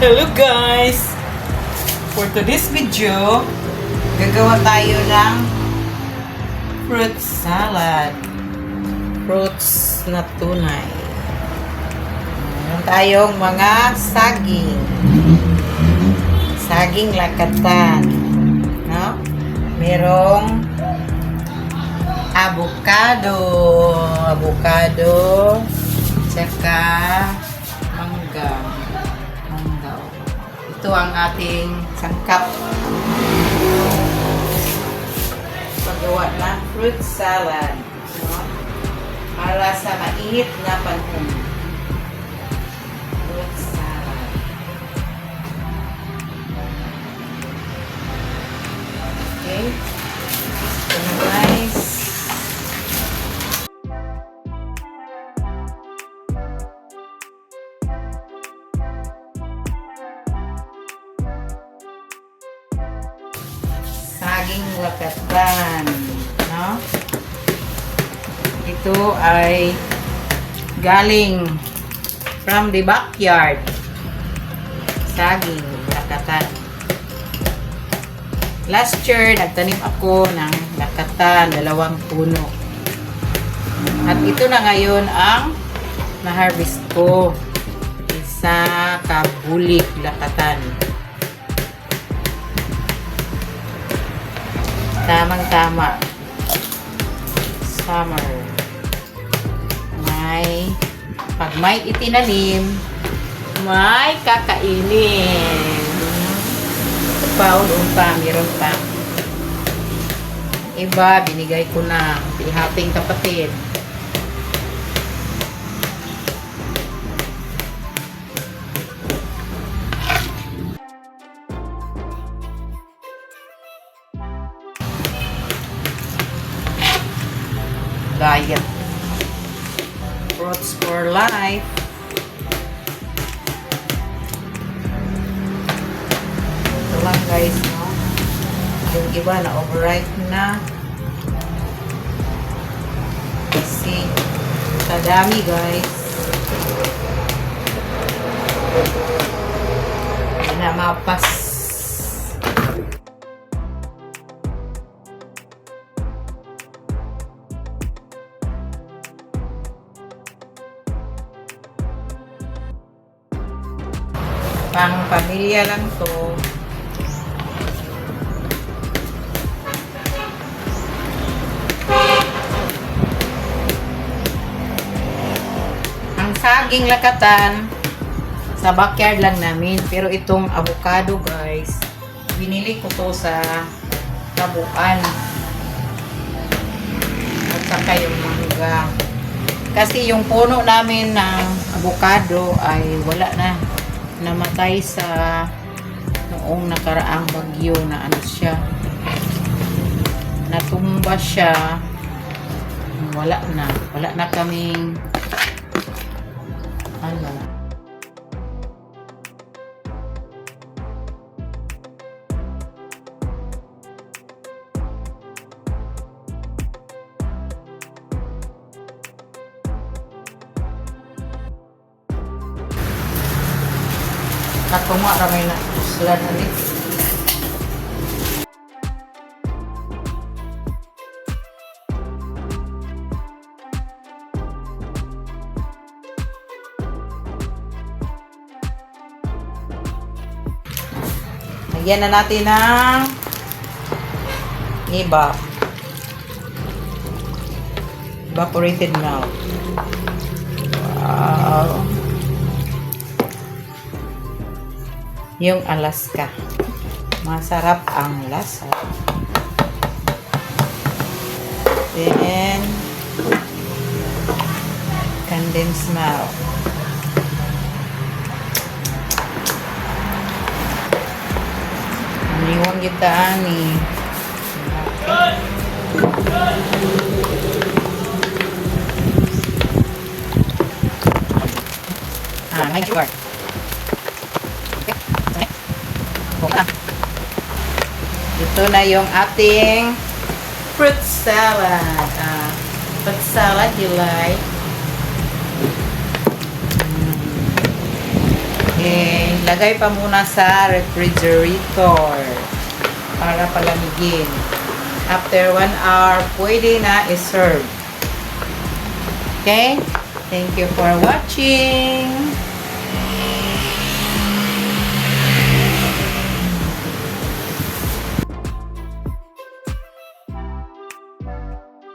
Hello guys! For today's video, gagawa tayo ng fruit salad. Fruits na tunay. Meron tayong mga saging. Saging lakatan. No? Merong avocado. Tsaka mangga. Ito ang ating sangkap paggawa ng fruit salad, no? Para sa mainit na panahon. Fruit salad. Okay. Ito na guys. Saging lakatan, no? Ito ay galing from the backyard. Saging lakatan. Last year, nagtanim ako ng lakatan, 2 puno. At ito na ngayon ang na-harvest ko. Isa kabulik lakatan. Tamang-tama. Summer. Pag may itinanim, may kakainin. Paulong pa, meron pa. Iba, binigay ko na. Ihaping kapatid. Diet. Fruits for life. Ito lang guys, no? Yung iba na overripe na. Kasi kadami guys. Na mapas. Pang pamilya lang to. Ang saging lakatan sa backyard lang namin, pero itong avocado guys, binili ko to sa Labuan. At saka yung mangga. Kasi yung puno namin ng avocado ay wala na. Namatay sa noong nakaraang bagyo na ano siya, natumba siya, wala na kaming ano, natuma ramay na sila na rin. Lagyan na natin ng evaporated milk. Wow. Yung Alaska. Masarap ang lasa. Then, condensed milk. Iniwan kita ani. Ngayon sugar. Ito na yung ating fruit salad. Fruit salad you like. Okay. Lagay pa muna sa refrigerator para palamigin. After 1 hour, pwede na i-serve. Okay? Thank you for watching.